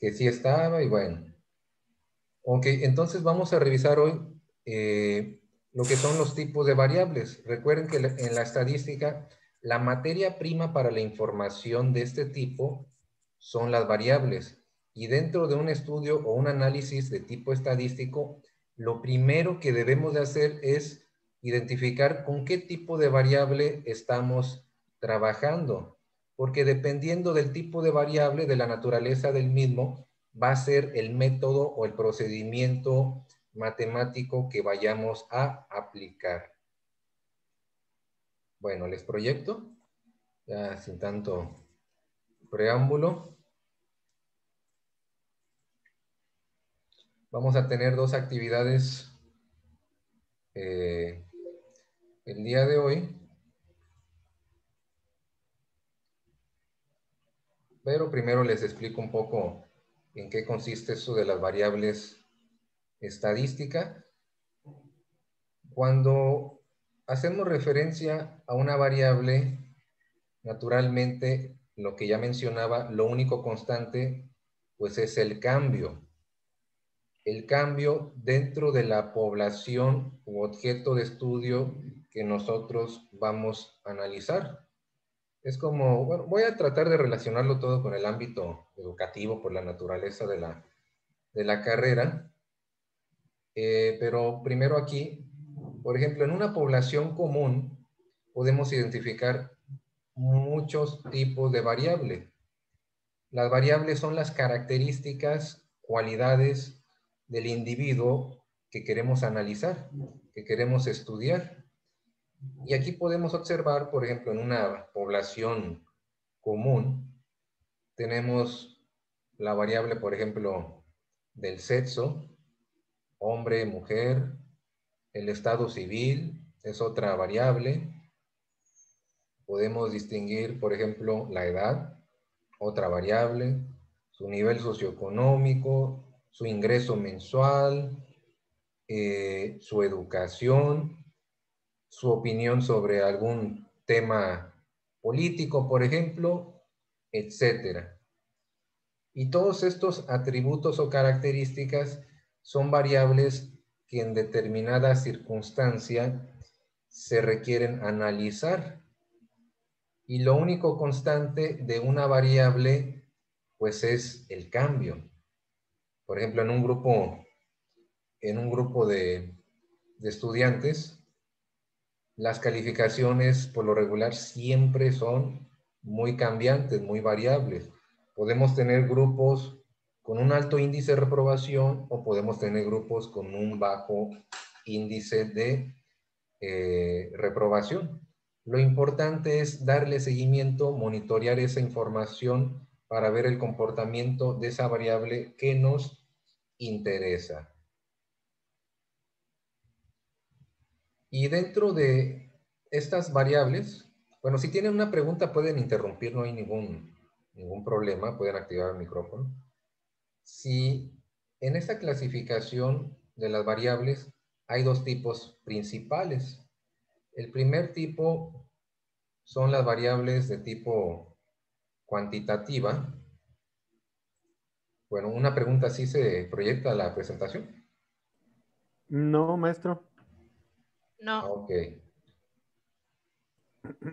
que sí estaba y bueno. Ok, entonces vamos a revisar hoy lo que son los tipos de variables. Recuerden que en la estadística, la materia prima para la información de este tipo son las variables. Y dentro de un estudio o un análisis de tipo estadístico, lo primero que debemos de hacer es identificar con qué tipo de variable estamos trabajando. Porque dependiendo del tipo de variable, de la naturaleza del mismo, va a ser el método o el procedimiento matemático que vayamos a aplicar. Bueno, les proyecto, ya sin tanto preámbulo. Vamos a tener dos actividades el día de hoy, pero primero les explico un poco en qué consiste eso de las variables estadísticas. Cuando hacemos referencia a una variable, naturalmente, lo que ya mencionaba, lo único constante, pues es el cambio. El cambio dentro de la población u objeto de estudio que nosotros vamos a analizar. Es como, bueno, voy a tratar de relacionarlo todo con el ámbito educativo por la naturaleza de la carrera. Pero primero aquí, por ejemplo, en una población común podemos identificar muchos tipos de variables. Las variables son las características, cualidades del individuo que queremos analizar, que queremos estudiar. Y aquí podemos observar, por ejemplo, en una población común, tenemos la variable, por ejemplo, del sexo, hombre, mujer, el estado civil es otra variable. Podemos distinguir, por ejemplo, la edad, otra variable, su nivel socioeconómico, su ingreso mensual, su educación, su opinión sobre algún tema político, por ejemplo, etcétera. Y todos estos atributos o características son variables que en determinada circunstancia se requieren analizar. Y lo único constante de una variable, pues es el cambio. Por ejemplo, en un grupo de estudiantes, las calificaciones por lo regular siempre son muy cambiantes, muy variables. Podemos tener grupos con un alto índice de reprobación o podemos tener grupos con un bajo índice de reprobación. Lo importante es darle seguimiento, monitorear esa información para ver el comportamiento de esa variable que nos interesa. Y dentro de estas variables, bueno, si tienen una pregunta pueden interrumpir, no hay ningún problema, pueden activar el micrófono. Si en esta clasificación de las variables hay dos tipos principales. El primer tipo son las variables de tipo cuantitativa. Bueno, una pregunta, ¿sí se proyecta la presentación? No, maestro. No. Ok.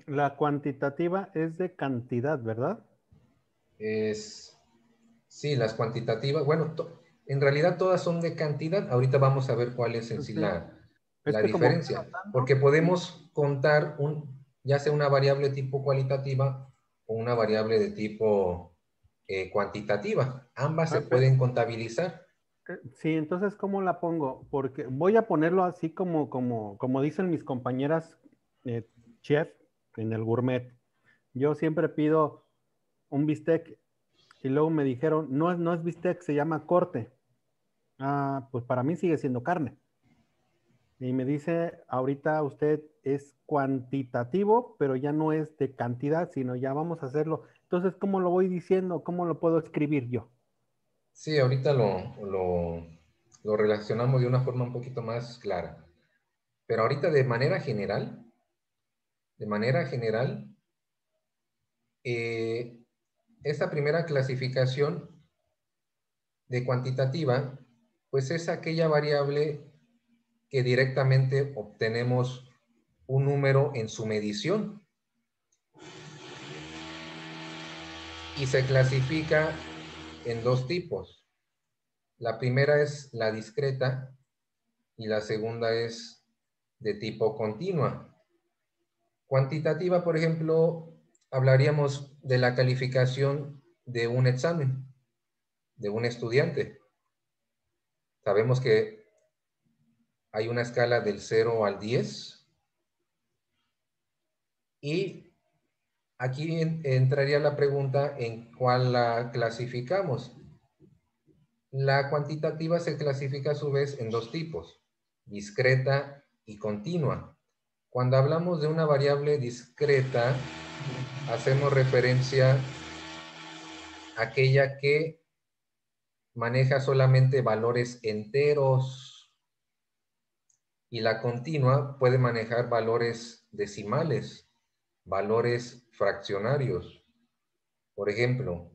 La cuantitativa es de cantidad, ¿verdad? Sí, las cuantitativas, bueno, en realidad todas son de cantidad. Ahorita vamos a ver cuál es en sí Sí. Es la que como diferencia. Porque podemos contar ya sea una variable tipo cualitativa o una variable de tipo cuantitativa. Ambas se pueden contabilizar. sí, entonces, ¿cómo la pongo? Porque voy a ponerlo así como dicen mis compañeras chef en el gourmet. Yo siempre pido un bistec y luego me dijeron, no es bistec, se llama corte. Ah, pues para mí sigue siendo carne. Y me dice, ahorita usted es cuantitativo, pero ya no es de cantidad, sino ya vamos a hacerlo. Entonces, ¿cómo lo voy diciendo? ¿Cómo lo puedo escribir yo? Sí, ahorita lo relacionamos de una forma un poquito más clara. Pero ahorita de manera general, esta primera clasificación de cuantitativa, pues es aquella variable que directamente obtenemos un número en su medición y se clasifica en dos tipos. La primera es la discreta y la segunda es de tipo continua. Cuantitativa, por ejemplo, hablaríamos de la calificación de un examen, de un estudiante. Sabemos que hay una escala del 0 al 10 y aquí entraría la pregunta en cuál la clasificamos. La cuantitativa se clasifica a su vez en dos tipos, discreta y continua. Cuando hablamos de una variable discreta, hacemos referencia a aquella que maneja solamente valores enteros y la continua puede manejar valores decimales, valores fraccionarios. Por ejemplo,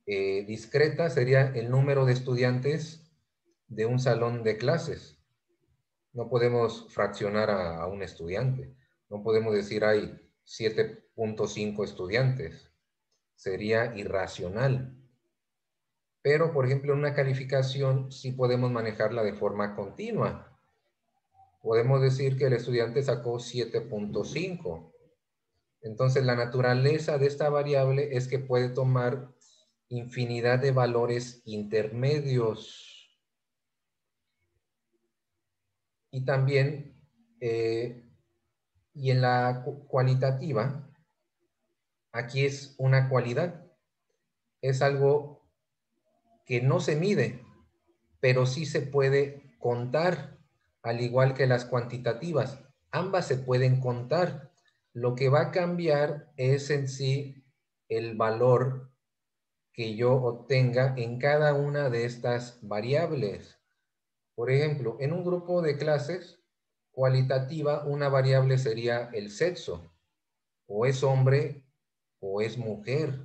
discreta sería el número de estudiantes de un salón de clases. No podemos fraccionar a un estudiante. No podemos decir hay 7.5 estudiantes. Sería irracional. Pero, por ejemplo, en una calificación sí podemos manejarla de forma continua. Podemos decir que el estudiante sacó 7.5. Entonces, la naturaleza de esta variable es que puede tomar infinidad de valores intermedios. Y también, y en la cualitativa, aquí es una cualidad. Es algo que no se mide, pero sí se puede contar, al igual que las cuantitativas. Ambas se pueden contar. Lo que va a cambiar es en sí el valor que yo obtenga en cada una de estas variables. Por ejemplo, en un grupo de clases cualitativa, una variable sería el sexo. O es hombre o es mujer.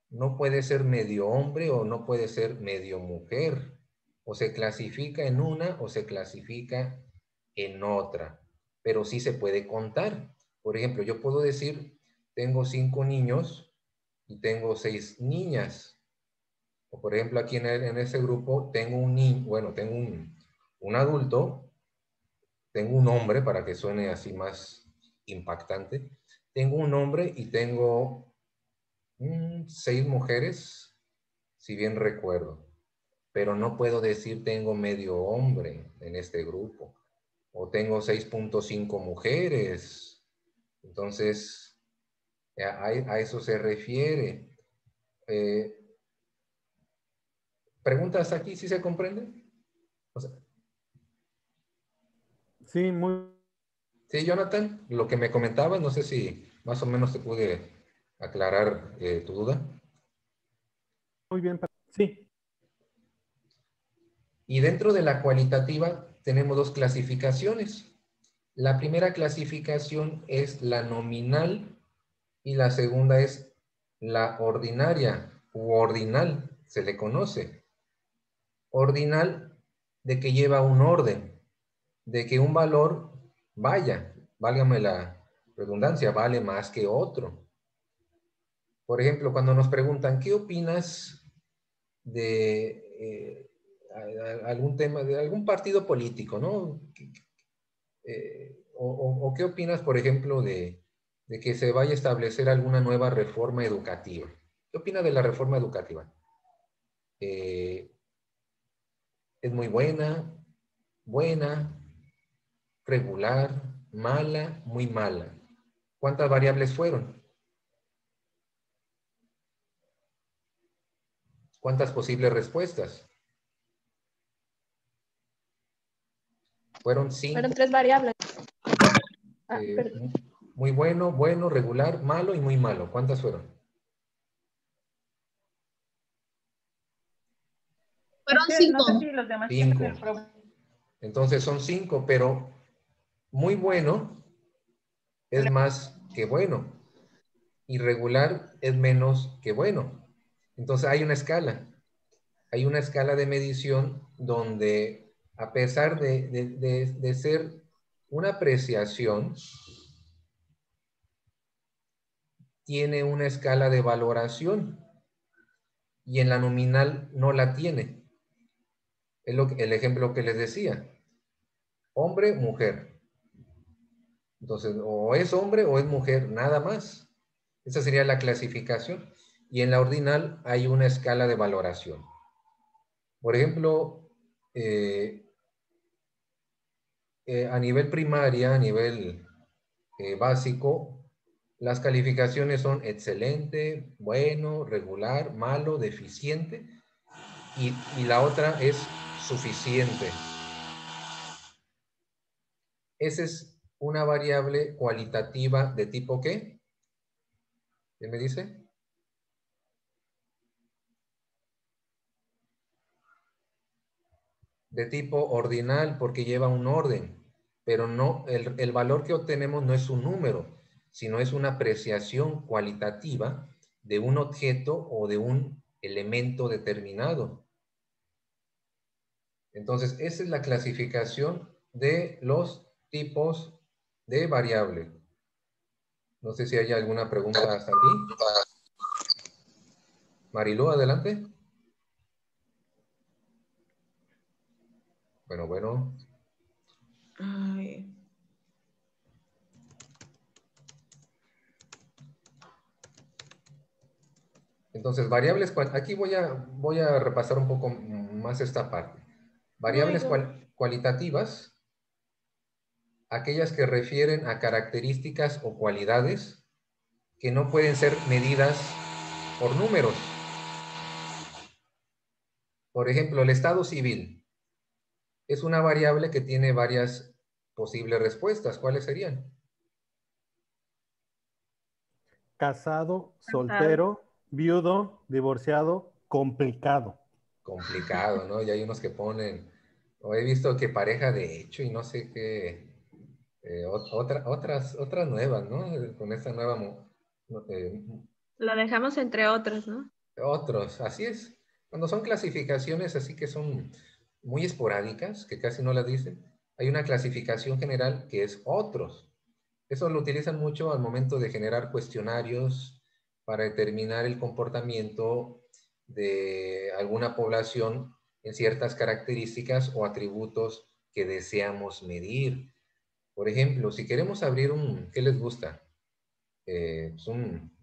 No puede ser medio hombre o no puede ser medio mujer. O se clasifica en una o se clasifica en otra. Pero sí se puede contar. Por ejemplo, yo puedo decir, tengo 5 niños y tengo 6 niñas. O por ejemplo, aquí en ese grupo tengo un niño, bueno, tengo un adulto, tengo un hombre para que suene así más impactante. Tengo un hombre y tengo 6 mujeres, si bien recuerdo. Pero no puedo decir tengo medio hombre en este grupo. O tengo 6.5 mujeres. Entonces, a eso se refiere. Eh, ¿Preguntas aquí si se comprende? O sea, Sí, muy, sí, Jonathan, lo que me comentabas, no sé si más o menos te pude aclarar tu duda. muy bien. Sí, Y dentro de la cualitativa tenemos dos clasificaciones. La primera clasificación es la nominal y la segunda es la ordinaria u ordinal, se le conoce. Ordinal de que lleva un orden, de que un valor vaya, válgame la redundancia, vale más que otro. Por ejemplo, cuando nos preguntan, ¿qué opinas de algún tema, de algún partido político, ¿no? O qué opinas, por ejemplo, de que se vaya a establecer alguna nueva reforma educativa? ¿Qué opinas de la reforma educativa? Eh, ¿Es muy buena, buena, regular, mala, muy mala? ¿Cuántas variables fueron? ¿Cuántas posibles respuestas? Fueron 5. Fueron 3 variables. Ah, perdón. Muy bueno, bueno, regular, malo y muy malo. ¿Cuántas fueron? Fueron Es que no sé 5. si los demás 5. tienen el problema. Entonces son 5, pero muy bueno es más que bueno. Y regular es menos que bueno. Entonces hay una escala. hay una escala de medición donde, a pesar de ser una apreciación, tiene una escala de valoración y en la nominal no la tiene. Es el ejemplo que les decía. Hombre, mujer. Entonces, o es hombre o es mujer, nada más. Esa sería la clasificación. Y en la ordinal hay una escala de valoración. Por ejemplo, a nivel primaria, a nivel básico, las calificaciones son excelente, bueno, regular, malo, deficiente, y la otra es suficiente. Esa es una variable cualitativa de tipo ¿qué? ¿Qué me dice? De tipo ordinal, porque lleva un orden, pero no, el valor que obtenemos no es un número, sino es una apreciación cualitativa de un objeto o de un elemento determinado. Entonces, esa es la clasificación de los tipos de variable. No sé si hay alguna pregunta hasta aquí. Marilu, adelante. Bueno. Ay. Entonces, variables, aquí voy a repasar un poco más esta parte. Variables cualitativas, aquellas que refieren a características o cualidades que no pueden ser medidas por números. Por ejemplo, el estado civil es una variable que tiene varias posibles respuestas. ¿Cuáles serían? Casado, soltero, viudo, divorciado, complicado. Complicado, ¿no? Y hay unos que ponen, o he visto que pareja de hecho y no sé qué, otras nuevas, ¿no? Con esta nueva, Lo dejamos entre otros, ¿no? otros, así es. Cuando son clasificaciones así que son muy esporádicas, que casi no las dicen, hay una clasificación general que es otros. Eso lo utilizan mucho al momento de generar cuestionarios para determinar el comportamiento de alguna población en ciertas características o atributos que deseamos medir. Por ejemplo, si queremos abrir ¿qué les gusta? Pues un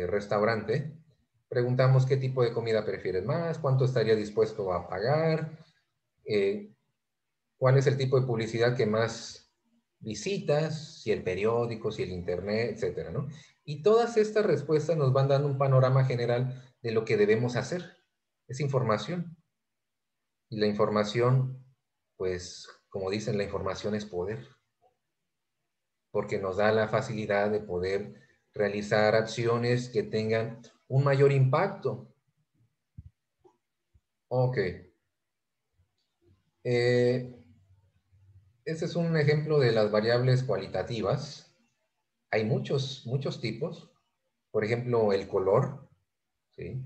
restaurante, preguntamos qué tipo de comida prefieres más, cuánto estaría dispuesto a pagar, eh, cuál es el tipo de publicidad que más visitas, si el periódico, si el internet, etcétera, ¿no? Y todas estas respuestas nos van dando un panorama general de lo que debemos hacer. Es información. Y la información, pues, como dicen, la información es poder, porque nos da la facilidad de poder realizar acciones que tengan un mayor impacto. Ok. Este es un ejemplo de las variables cualitativas. Hay muchos tipos. Por ejemplo, el color, ¿sí?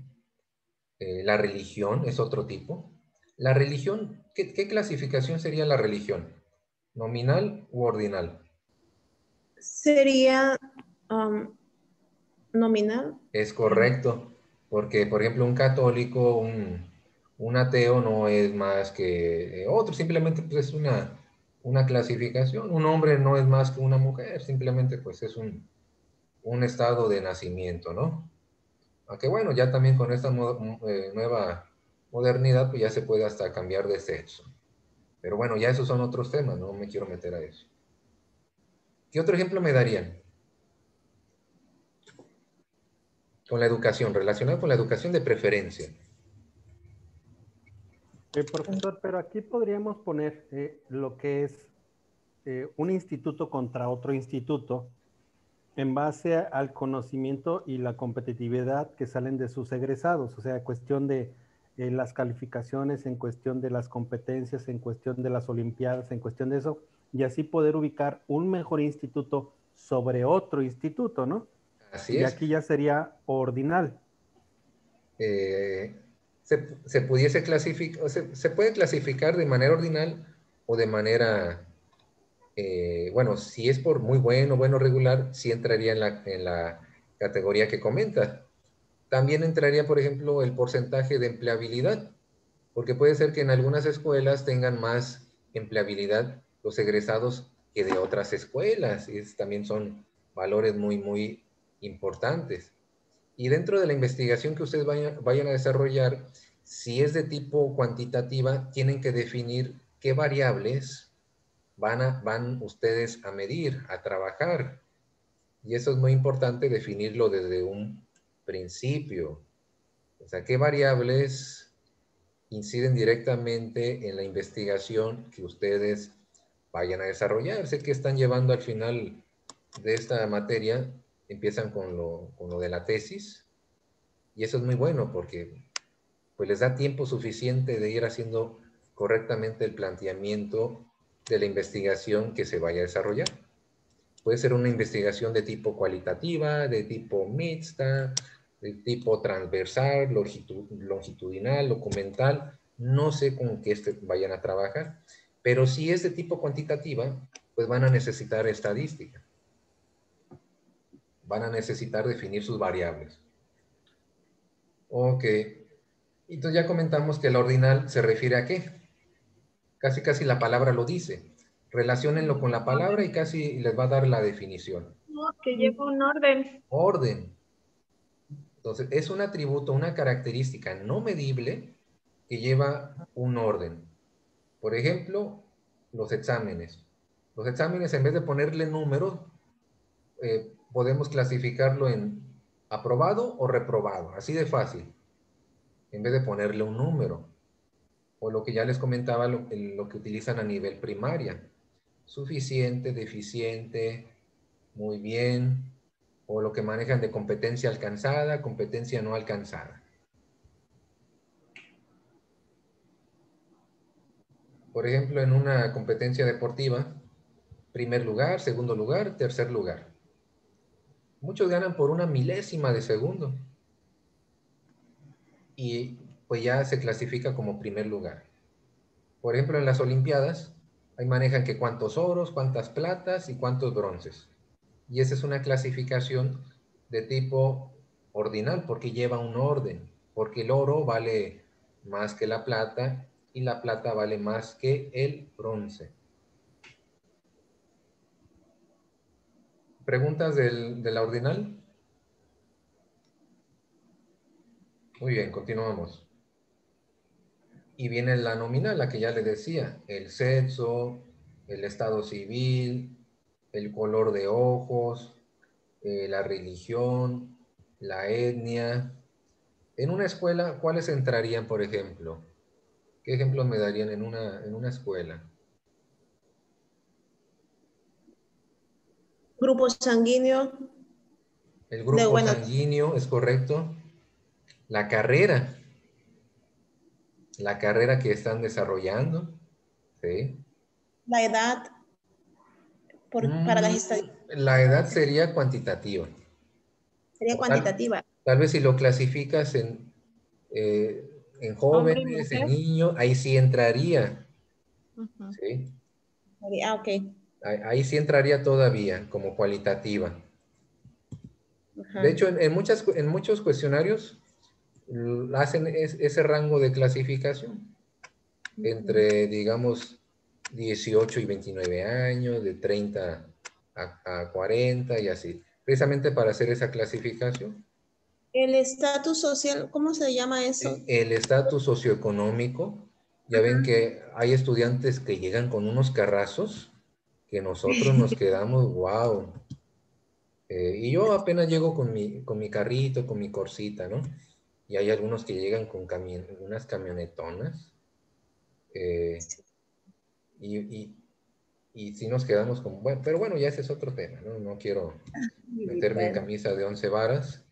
La religión es otro tipo. La religión, ¿qué clasificación sería la religión? ¿Nominal u ordinal? Sería nominal. Es correcto, porque por ejemplo un católico, un ateo no es más que otro, simplemente pues, es una clasificación. Un hombre no es más que una mujer, simplemente pues es un estado de nacimiento, ¿no? Aunque bueno, ya también con esta nueva modernidad, pues ya se puede hasta cambiar de sexo. Pero bueno, ya esos son otros temas, no me quiero meter a eso. ¿Qué otro ejemplo me darían? Con la educación, relacionado con la educación de preferencia. Profesor, pero aquí podríamos poner lo que es un instituto contra otro instituto en base al conocimiento y la competitividad que salen de sus egresados, o sea, cuestión de las calificaciones, en cuestión de las competencias, en cuestión de las olimpiadas, en cuestión de eso, y así poder ubicar un mejor instituto sobre otro instituto, ¿no? Así Y es. aquí ya sería ordinal. se pudiese clasificar, se puede clasificar de manera ordinal o de manera, bueno, si es por muy bueno, bueno regular, sí entraría en la categoría que comenta. También entraría, por ejemplo, el porcentaje de empleabilidad, porque puede ser que en algunas escuelas tengan más empleabilidad los egresados que de otras escuelas, y también son valores muy, muy importantes. Y dentro de la investigación que ustedes vayan a desarrollar, si es de tipo cuantitativa, tienen que definir qué variables van ustedes a medir, a trabajar. Y eso es muy importante definirlo desde un principio. O sea, qué variables inciden directamente en la investigación que ustedes vayan a desarrollar. Sé que están llevando al final de esta materia, empiezan con lo de la tesis, y eso es muy bueno porque pues les da tiempo suficiente de ir haciendo correctamente el planteamiento de la investigación que se vaya a desarrollar. Puede ser una investigación de tipo cualitativa, de tipo mixta, de tipo transversal, longitudinal, documental. No sé con qué vayan a trabajar, pero si es de tipo cuantitativa, pues van a necesitar estadística. Van a necesitar definir sus variables. Ok. Entonces ya comentamos que la ordinal se refiere a qué. Casi casi la palabra lo dice. Relaciónenlo con la palabra y casi les va a dar la definición. No, que lleva un orden. Orden. Entonces, es un atributo, una característica no medible que lleva un orden. Por ejemplo, los exámenes. Los exámenes, en vez de ponerle números, podemos clasificarlo en aprobado o reprobado. Así de fácil. En vez de ponerle un número. O lo que ya les comentaba, lo que utilizan a nivel primaria. Suficiente, deficiente, muy bien, o lo que manejan de competencia alcanzada, competencia no alcanzada. Por ejemplo, en una competencia deportiva, primer lugar, segundo lugar, tercer lugar. Muchos ganan por una milésima de segundo y pues ya se clasifica como primer lugar. Por ejemplo, en las Olimpiadas, ahí manejan que cuántos oros, cuántas platas y cuántos bronces. Y esa es una clasificación de tipo ordinal porque lleva un orden, porque el oro vale más que la plata y la plata vale más que el bronce. ¿Preguntas de la ordinal? Muy bien, continuamos. Y viene la nominal, la que ya le decía, el sexo, el estado civil, el color de ojos, la religión, la etnia. En una escuela, ¿cuáles entrarían, por ejemplo? ¿Qué ejemplos me darían en una escuela? Grupo sanguíneo. El grupo sanguíneo, es correcto. La carrera que están desarrollando, ¿sí? La edad para las estadísticas. La edad sería cuantitativa. Sería cuantitativa. Tal vez si lo clasificas en jóvenes, en niños, ahí sí entraría. ¿Sí? Ah, ok. Ahí sí entraría todavía como cualitativa. Ajá. De hecho, en muchos cuestionarios hacen ese rango de clasificación entre, digamos, 18 y 29 años, de 30 a 40 y así, precisamente para hacer esa clasificación. El estatus social, ¿cómo se llama eso? El estatus socioeconómico. Ya ven que hay estudiantes que llegan con unos carrazos que nosotros nos quedamos, wow. Y yo apenas llego con mi carrito, con mi corsita, ¿no? Y hay algunos que llegan con unas camionetonas. Y sí nos quedamos con, bueno, pero bueno, ya ese es otro tema, ¿no? No quiero meterme en camisa de 11 varas.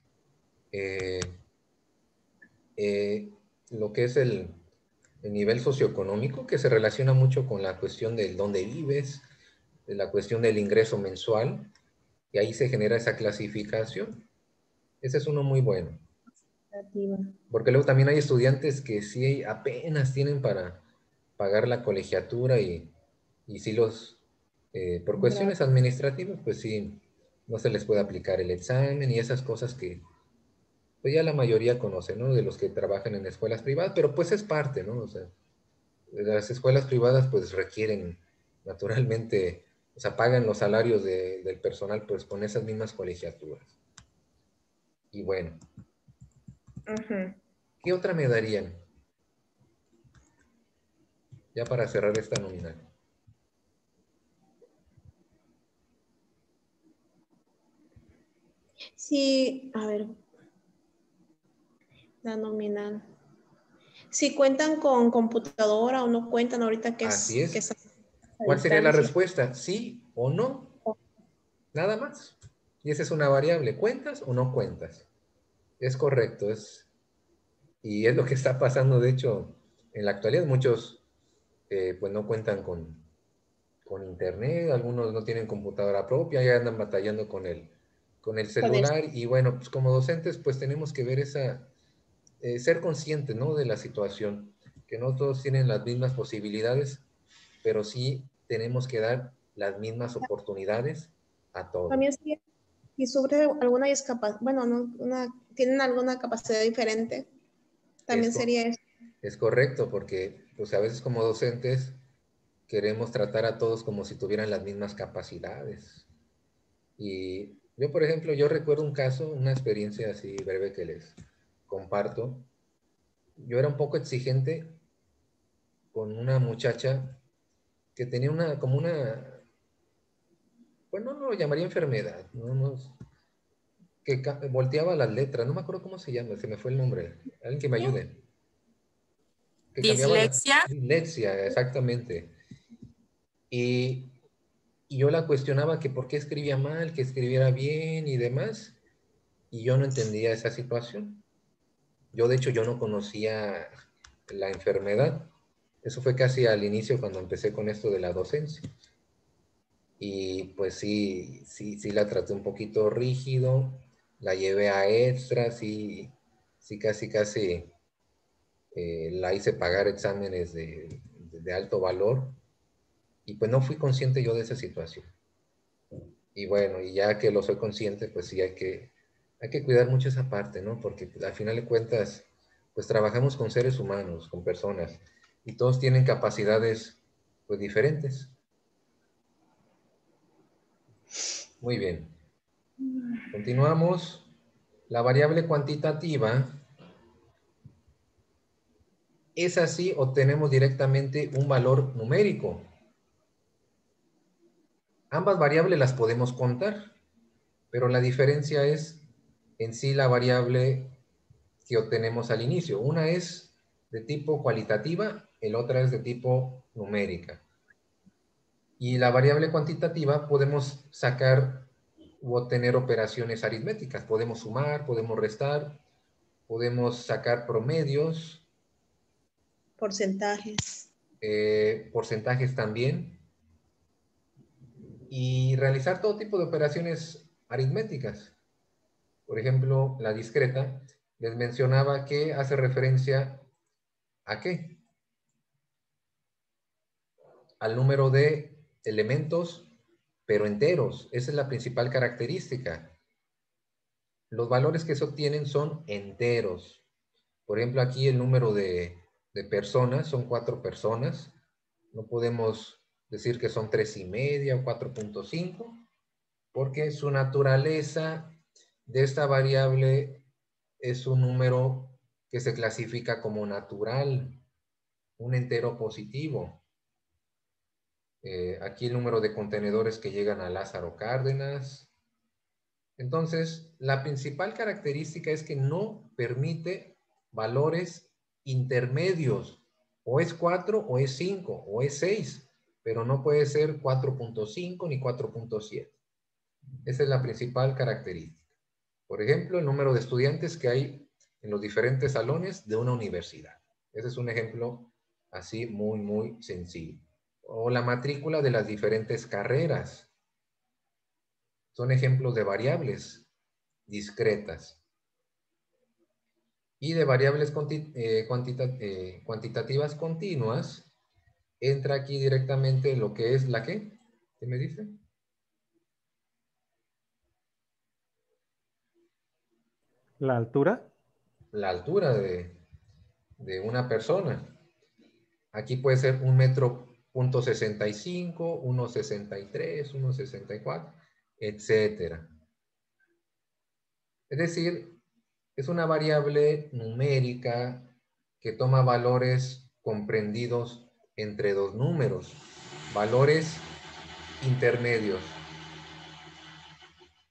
Lo que es el nivel socioeconómico, que se relaciona mucho con la cuestión de dónde vives, de la cuestión del ingreso mensual, y ahí se genera esa clasificación. Ese es uno muy bueno. Porque luego también hay estudiantes que sí apenas tienen para pagar la colegiatura y sí por cuestiones administrativas, pues sí, no se les puede aplicar el examen y esas cosas que pues ya la mayoría conoce, ¿no? De los que trabajan en escuelas privadas, pero pues es parte, ¿no? O sea, las escuelas privadas pues requieren naturalmente, o sea, pagan los salarios del personal pues con esas mismas colegiaturas. Y bueno, ¿qué otra me darían? Ya para cerrar esta nominal. Sí, a ver, la nominal. Si cuentan con computadora o no cuentan ahorita que Así es es. a ¿Cuál sería la distancia. respuesta? ¿Sí o no? Nada más. Y esa es una variable. ¿Cuentas o no cuentas? Es correcto. Y es lo que está pasando, de hecho, en la actualidad. Muchos pues no cuentan con internet, algunos no tienen computadora propia, ya andan batallando con el Con el- celular. Y bueno, pues como docentes pues tenemos que ver ser conscientes, ¿no? De la situación, que no todos tienen las mismas posibilidades, pero sí tenemos que dar las mismas oportunidades a todos. También sería, si sufre alguna discapacidad, bueno, no, tienen alguna capacidad diferente, Es, también sería eso. es correcto, porque pues a veces como docentes queremos tratar a todos como si tuvieran las mismas capacidades. Y yo, por ejemplo, yo recuerdo un caso, una experiencia así breve que les comparto. Yo era un poco exigente con una muchacha que tenía como una, bueno, no lo llamaría enfermedad, que volteaba las letras, no me acuerdo cómo se llama, se me fue el nombre, alguien que me ayude, que cambiaba la Dislexia. dislexia, exactamente. Y, y yo la cuestionaba que por qué escribía mal, que escribiera bien y demás, y yo no entendía esa situación. Yo, de hecho, yo no conocía la enfermedad. Eso fue casi al inicio cuando empecé con esto de la docencia. Y pues sí la traté un poquito rígido, la llevé a extras, sí casi la hice pagar exámenes de alto valor y pues no fui consciente yo de esa situación. Y bueno, y ya que lo soy consciente, pues sí hay que cuidar mucho esa parte, ¿no? Porque pues, al final de cuentas, pues trabajamos con seres humanos, con personas, y todos tienen capacidades pues diferentes. Muy bien. Continuamos. La variable cuantitativa es así, obtenemos directamente un valor numérico. Ambas variables las podemos contar, pero la diferencia es en sí la variable que obtenemos al inicio. Una es de tipo cualitativa, el otra es de tipo numérica. Y la variable cuantitativa podemos sacar u obtener operaciones aritméticas. Podemos sumar, podemos restar, podemos sacar promedios, Porcentajes. porcentajes también, y realizar todo tipo de operaciones aritméticas. Por ejemplo, la discreta, les mencionaba que hace referencia ¿a qué? Al número de elementos, pero enteros. Esa es la principal característica. Los valores que se obtienen son enteros. Por ejemplo, aquí el número de personas son 4 personas. No podemos decir que son 3,5 o 4,5, porque su naturaleza de esta variable es un número que se clasifica como natural, un entero positivo. Aquí el número de contenedores que llegan a Lázaro Cárdenas. Entonces, la principal característica es que no permite valores intermedios. O es 4, o es 5, o es 6, pero no puede ser 4,5 ni 4,7. Esa es la principal característica. Por ejemplo, el número de estudiantes que hay en los diferentes salones de una universidad. Ese es un ejemplo así muy sencillo. O la matrícula de las diferentes carreras. Son ejemplos de variables discretas. Y de variables cuantitativas continuas, entra aquí directamente lo que es la ¿qué? ¿Qué me dice? ¿La altura? La altura de una persona. Aquí puede ser 1,65 m, 1,63 m, 1,64 m, etcétera. Es decir, es una variable numérica que toma valores comprendidos entre dos números, valores intermedios.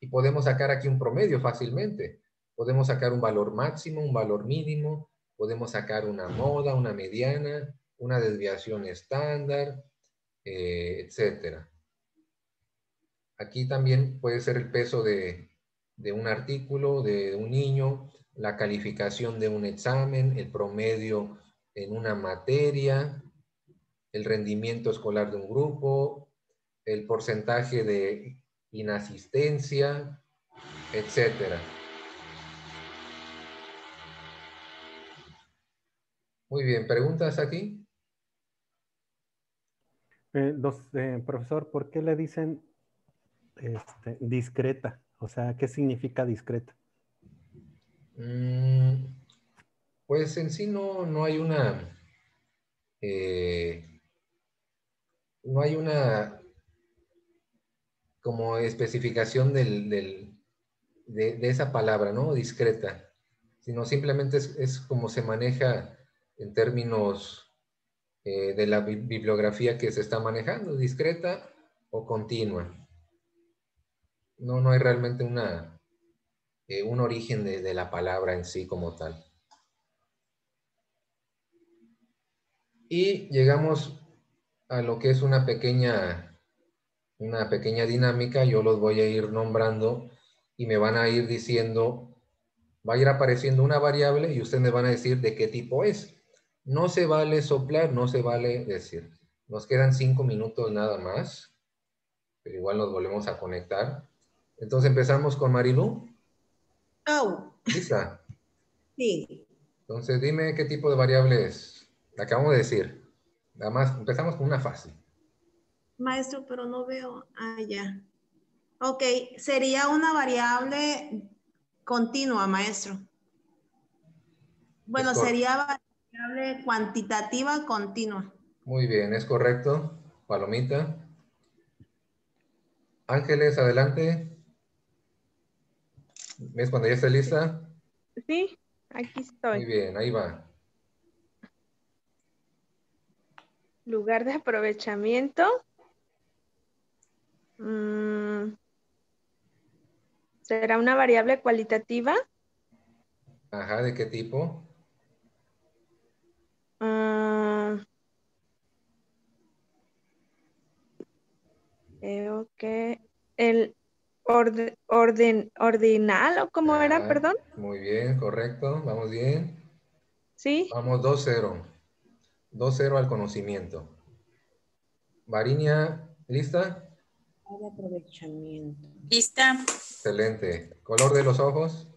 Y podemos sacar aquí un promedio fácilmente. Podemos sacar un valor máximo, un valor mínimo, podemos sacar una moda, una mediana, una desviación estándar, etcétera. Aquí también puede ser el peso de un artículo, de un niño, la calificación de un examen, el promedio en una materia, el rendimiento escolar de un grupo, el porcentaje de inasistencia, etcétera. Muy bien, ¿preguntas aquí? Profesor, ¿por qué le dicen discreta? O sea, ¿qué significa discreta? Pues en sí no hay una... no hay una como especificación de esa palabra, ¿no? Discreta, sino simplemente es como se maneja en términos de la bibliografía que se está manejando, discreta o continua. No hay realmente un origen de la palabra en sí como tal. Y llegamos a lo que es una pequeña dinámica. Yo los voy a ir nombrando y me van a ir diciendo, va a ir apareciendo una variable y ustedes me van a decir de qué tipo es. No se vale soplar, no se vale decir. Nos quedan 5 minutos nada más, pero igual nos volvemos a conectar. Entonces empezamos con Marilu. Oh, ¿Lista? sí. Entonces dime qué tipo de variable es. La acabamos de decir. Nada más empezamos con una fácil. Maestro, pero no veo. Ah, ya. Ok, sería una variable continua, maestro. Es Bueno, sería variable cuantitativa continua. Muy bien, es correcto. Palomita. Ángeles, adelante. ¿Ves cuando ya esté lista? Sí, aquí Muy estoy. bien, ahí va. Lugar de aprovechamiento. ¿Será una variable cualitativa? Ajá, ¿de qué tipo? Creo que el ordinal, ¿o cómo era? Ajá, Perdón. muy bien, correcto. Vamos bien. Sí. Vamos 2-0. 2-0 al conocimiento. Variña, ¿lista? De aprovechamiento. Lista. Excelente. ¿Color de los ojos?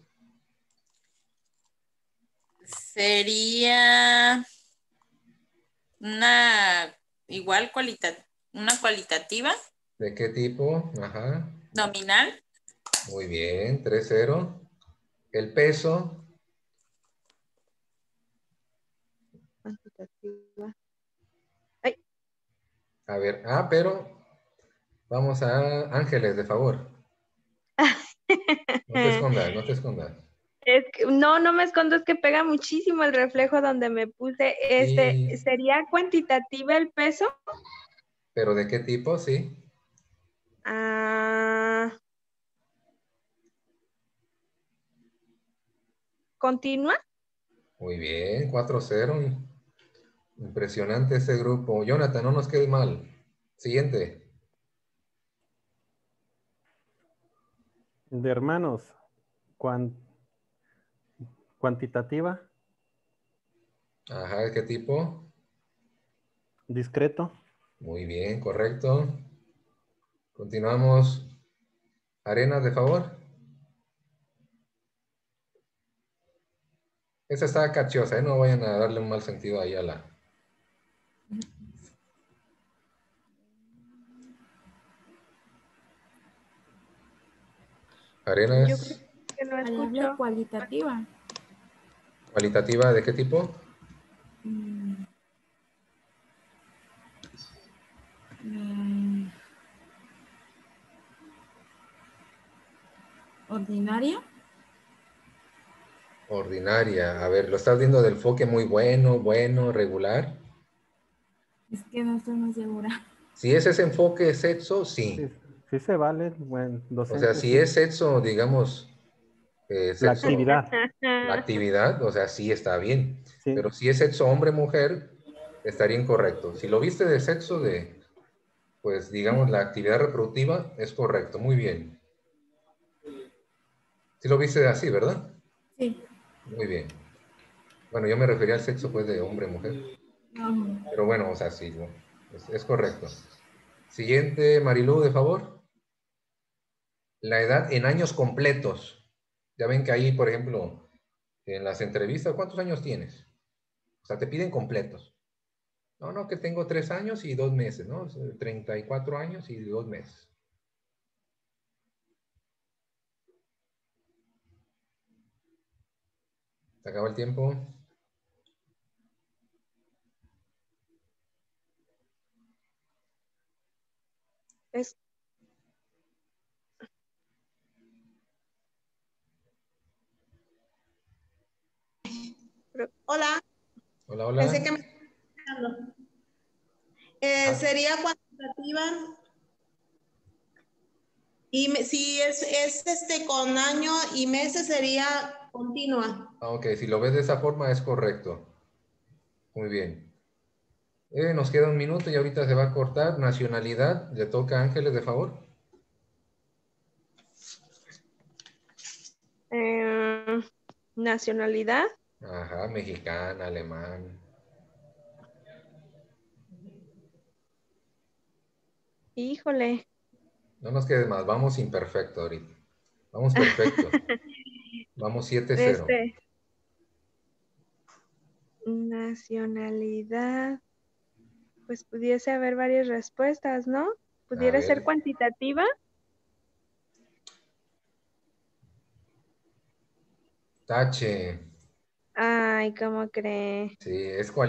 Sería una igual una cualitativa, ¿De qué tipo? Ajá. nominal, Muy bien, 3-0. El peso. Cuantitativa. Ay. A ver, pero vamos a Ángeles, de favor. No te escondas, no te escondas. Es que, no me escondo, es que pega muchísimo el reflejo donde me puse. Sí, ¿Sería cuantitativa el peso? pero ¿de qué tipo? Sí. ¿Continua? Muy bien, 4-0. Impresionante ese grupo. Jonathan, no nos quede mal. Siguiente. De hermanos, cuantitativa, Ajá, ¿de qué tipo? discreto, Muy bien, correcto. Continuamos. Arenas, de favor. Esa está capciosa, ¿eh? No vayan a darle un mal sentido ahí a la... Yo creo Arenas, que no Variable escucho. cualitativa. ¿cualitativa de qué tipo? Mm, mm, ordinaria. Ordinaria. A ver, ¿lo estás viendo del enfoque muy bueno, bueno, regular? Es que no estoy muy segura. Si es ese enfoque sexo, sí. Sí, sí se vale, bueno, O sea, docente, si sí. es sexo, digamos, La sexo, actividad, la actividad, o sea, sí está bien. sí. Pero si es sexo hombre-mujer, estaría incorrecto. Si lo viste de sexo de, pues digamos, la actividad reproductiva, es correcto. Muy bien. Si lo viste así, ¿verdad? Sí. Muy bien. Bueno, yo me refería al sexo, pues, de hombre-mujer. Ujú. Pero bueno, o sea, sí, ¿no? Es correcto. Siguiente, Marilú, de favor. La edad en años completos. Ya ven que ahí, por ejemplo, en las entrevistas, ¿cuántos años tienes? O sea, te piden completos. No, no, que tengo 3 años y 2 meses, ¿no? O sea, 34 años y 2 meses. Se acaba el tiempo. Es, Hola, Hola, pensé hola. que me estaba escuchando. Ah, Sería cuantitativa y si es con año y meses sería continua. ok, si lo ves de esa forma es correcto. Muy bien. Nos queda un minuto y ahorita se va a cortar. Nacionalidad, le toca a Ángeles, de favor. eh, nacionalidad. Ajá, mexicana, alemán. Híjole. No nos quede más, vamos imperfecto ahorita. Vamos perfecto. Vamos 7-0. Este, nacionalidad. Pues pudiese haber varias respuestas, ¿no? A ¿Pudiera ser ver, cuantitativa? tache. Ay, ¿cómo cree? Sí, es cual